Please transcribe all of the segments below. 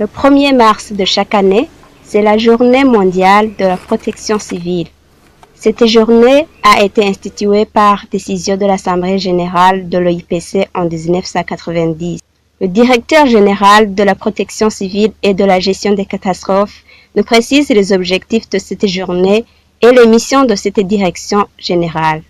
Le 1er mars de chaque année, c'est la journée mondiale de la protection civile. Cette journée a été instituée par décision de l'Assemblée générale de l'OIPC en 1990. Le directeur général de la protection civile et de la gestion des catastrophes nous précise les objectifs de cette journée et les missions de cette direction générale.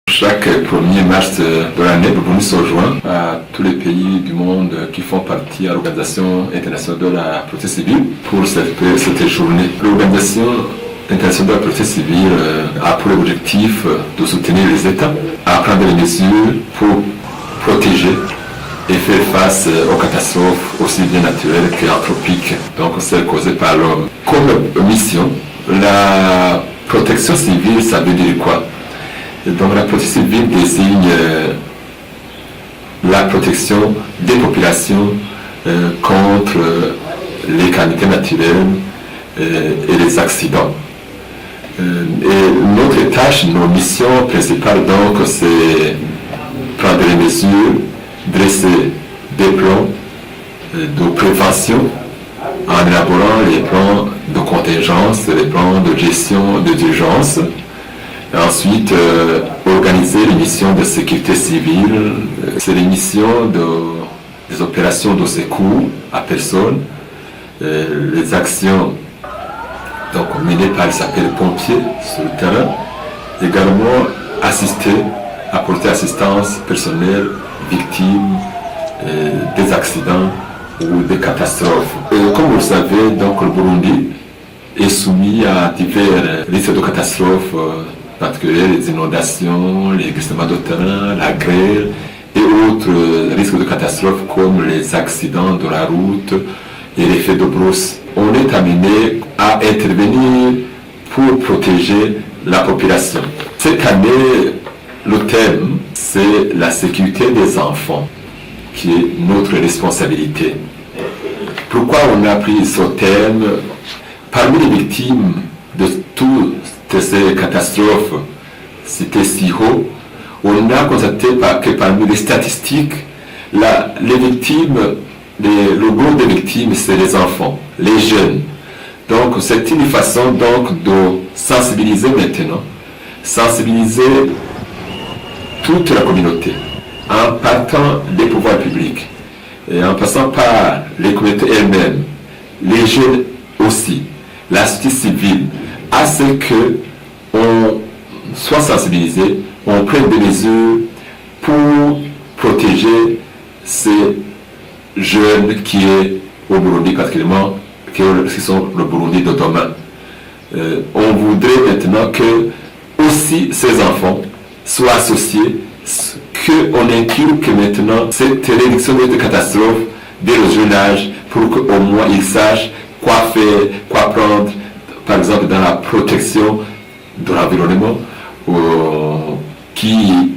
Chaque 1er mars de l'année, le Burundi se rejoint à tous les pays du monde qui font partie à l'Organisation internationale de la protection civile pour cette journée. L'Organisation internationale de la protection civile a pour objectif de soutenir les États à prendre des mesures pour protéger et faire face aux catastrophes aussi bien naturelles qu'anthropiques, donc celles causées par l'homme. Comme mission, la protection civile, ça veut dire quoi? Donc la protection civile désigne la protection des populations contre les calamités naturelles et les accidents. Et notre tâche, nos missions principales, donc, c'est prendre des mesures, dresser des plans de prévention en élaborant les plans de contingence, les plans de gestion d'urgence. Ensuite, organiser les missions de sécurité civile, c'est les missions des opérations de secours à personne, les actions donc, menées par les sapeurs-pompiers sur le terrain, également apporter assistance personnelle, victimes des accidents ou des catastrophes. Comme vous le savez, donc, le Burundi est soumis à divers risques de catastrophes, particulièrement les inondations, les glissements de terrain, la grêle et autres risques de catastrophes comme les accidents de la route et les feux de brousse. On est amené à intervenir pour protéger la population. Cette année, le thème, c'est la sécurité des enfants, qui est notre responsabilité. Pourquoi on a pris ce thème? Parmi les victimes de toutes ces catastrophes citées si haut, on a constaté que parmi les statistiques, les victimes, le groupe des victimes, c'est les enfants, les jeunes. Donc c'est une façon donc de sensibiliser maintenant, sensibiliser toute la communauté, en partant des pouvoirs publics, et en passant par les communautés elles-mêmes, les jeunes aussi, la société civile, à ce qu'on soit sensibilisé, on prenne des mesures pour protéger ces jeunes qui est au Burundi particulièrement, qui sont le Burundi de demain. On voudrait maintenant que aussi ces enfants soient associés, qu'on inculque maintenant cette réduction des catastrophes dès le jeune âge pour qu'au moins ils sachent quoi faire, quoi prendre, par exemple dans la protection de l'environnement, qui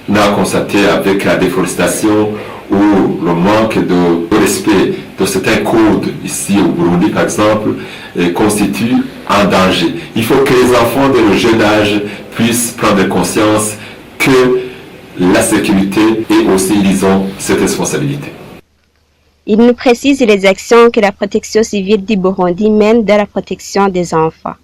n'a constaté avec la déforestation ou le manque de respect de certains codes ici au Burundi par exemple, constitue un danger. Il faut que les enfants dès le jeune âge puissent prendre conscience que la sécurité et aussi ils ont cette responsabilité. Il nous précise les actions que la protection civile du Burundi mène dans la protection des enfants.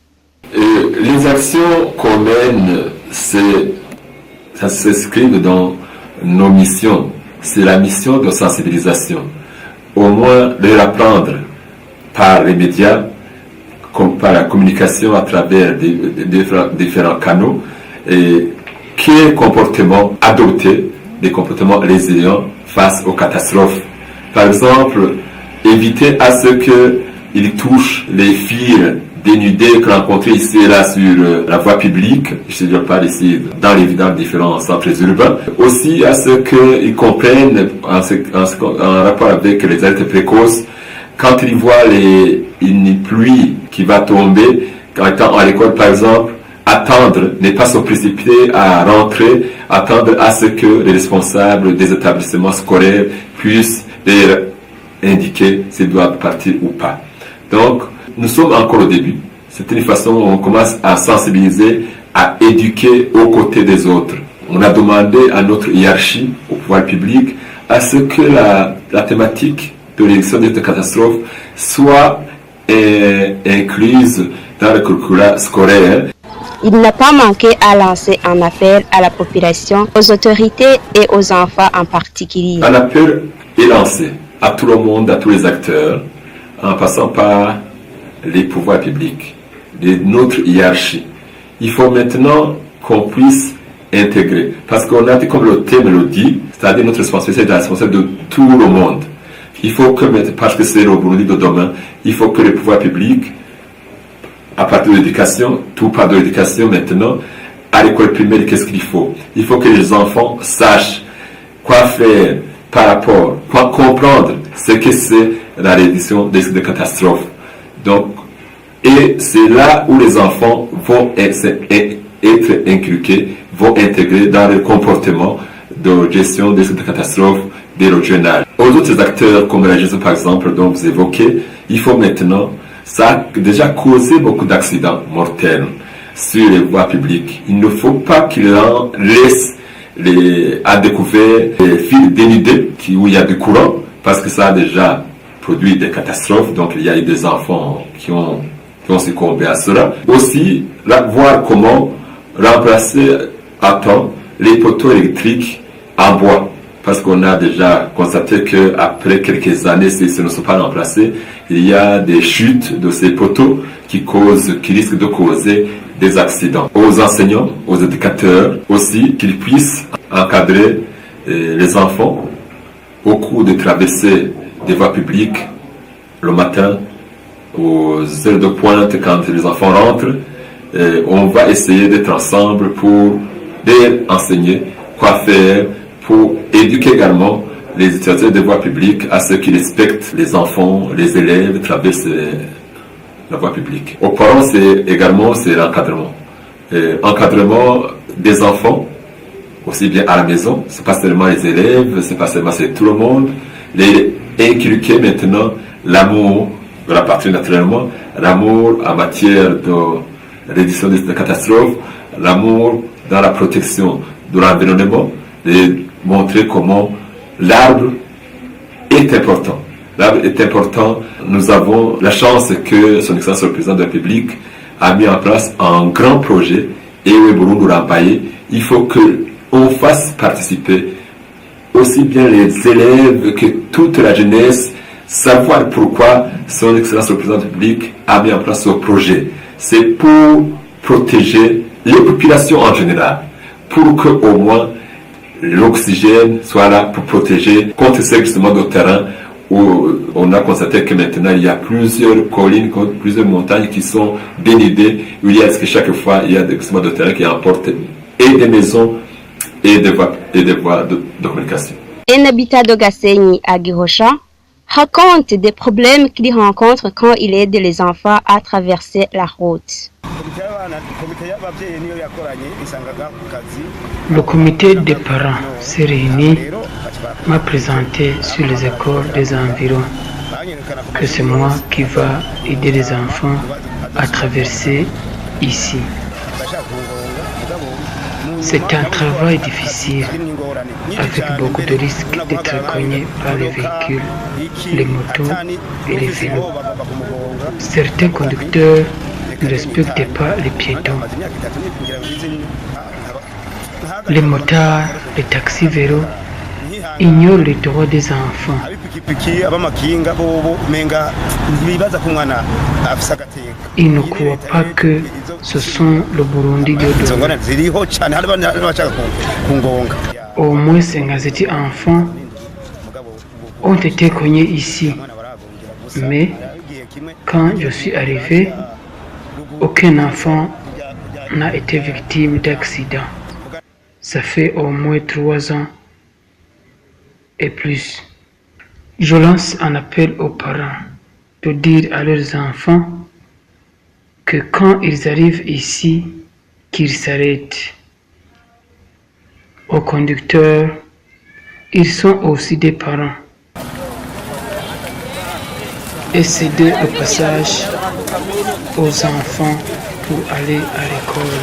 Les actions qu'on mène, ça s'inscrit dans nos missions. C'est la mission de sensibilisation. Au moins de l'apprendre par les médias, comme par la communication à travers différents canaux, et quels comportements adopter, des comportements résilients face aux catastrophes. Par exemple, éviter à ce qu'ils touchent les filles dénudées que rencontrées ici et là sur la voie publique, je ne parle ici dans les différents centres urbains, aussi à ce qu'ils comprennent en rapport avec les alertes précoces, quand ils voient une pluie qui va tomber, quand étant à l'école par exemple, attendre, ne pas se précipiter à rentrer, attendre à ce que les responsables des établissements scolaires puissent leur indiquer s'ils doivent partir ou pas. Donc, nous sommes encore au début. C'est une façon où on commence à sensibiliser, à éduquer aux côtés des autres. On a demandé à notre hiérarchie, au pouvoir public, à ce que la thématique de l'édition des catastrophes soit incluse dans le curricula scolaire. Il n'a pas manqué à lancer un appel à la population, aux autorités et aux enfants en particulier. Un appel est lancé à tout le monde, à tous les acteurs, en passant par les pouvoirs publics, notre hiérarchie. Il faut maintenant qu'on puisse intégrer, parce qu'on a dit, comme le thème le dit, c'est-à-dire notre responsabilité, c'est la responsabilité de tout le monde. Il faut que, parce que c'est le Burundi de demain, il faut que les pouvoirs publics, à partir de l'éducation, tout part de l'éducation maintenant, à l'école primaire, qu'est-ce qu'il faut? Il faut que les enfants sachent quoi faire par rapport, quoi comprendre ce que c'est la réduction des catastrophes. Donc, et c'est là où les enfants vont être inculqués, vont intégrer dans le comportement de gestion des catastrophes dès le jeune âge. Aux autres acteurs, comme la gestion par exemple, dont vous évoquez, il faut maintenant, ça a déjà causé beaucoup d'accidents mortels sur les voies publiques. Il ne faut pas qu'ils en laissent à découvert les fils dénudés où il y a du courant, parce que ça a déjà produit des catastrophes. Donc il y a eu des enfants qui ont succombé à cela. Aussi, là, voir comment remplacer à temps les poteaux électriques en bois. Parce qu'on a déjà constaté qu'après quelques années, si ce ne sont pas remplacés, il y a des chutes de ces poteaux qui risquent de causer des accidents. Aux enseignants, aux éducateurs aussi, qu'ils puissent encadrer les enfants au cours de traverser des voies publiques le matin, aux heures de pointe quand les enfants rentrent. On va essayer d'être ensemble pour leur enseigner quoi faire, pour éduquer également les utilisateurs des voies publiques à ce qu'ils respectent les enfants, les élèves traverser la voie publique. Aux parents, c'est l'encadrement. Encadrement des enfants, aussi bien à la maison, c'est pas seulement les élèves, c'est tout le monde. Les inculquer maintenant l'amour de la patrie naturellement, l'amour en matière de réduction des catastrophes, l'amour dans la protection de l'environnement, et montrer comment l'arbre est important. L'arbre est important. Nous avons la chance que son Excellence le Président de la République a mis en place un grand projet, et au Burundi Rambaye, il faut qu'on fasse participer aussi bien les élèves que toute la jeunesse, savoir pourquoi son Excellence le Président de la République a mis en place ce projet. C'est pour protéger les populations en général, pour que au moins l'oxygène soit là pour protéger contre ce glissement de terrain où on a constaté que maintenant il y a plusieurs collines, plusieurs montagnes qui sont dénudées, où il y a chaque fois il y a des glissements de terrain qui emportent et des maisons et des voies de communication. Un habitant de Gasenyi à Gihosha raconte des problèmes qu'il rencontre quand il aide les enfants à traverser la route. Le comité des parents s'est réuni, m'a présenté sur les écoles des environs que c'est moi qui va aider les enfants à traverser ici. C'est un travail difficile, avec beaucoup de risques d'être cogné par les véhicules, les motos et les vélos. Certains conducteurs ne respectent pas les piétons. Les motards, les taxis-vélos ignorent les droits des enfants. Ils ne croient pas que ce sont le Burundi de demain. Au moins 57 enfants ont été cognés ici. Mais quand je suis arrivé, aucun enfant n'a été victime d'accident. Ça fait au moins 3 ans et plus. Je lance un appel aux parents de dire à leurs enfants que quand ils arrivent ici, qu'ils s'arrêtent. Aux conducteurs, ils sont aussi des parents. Et céder le passage aux enfants pour aller à l'école.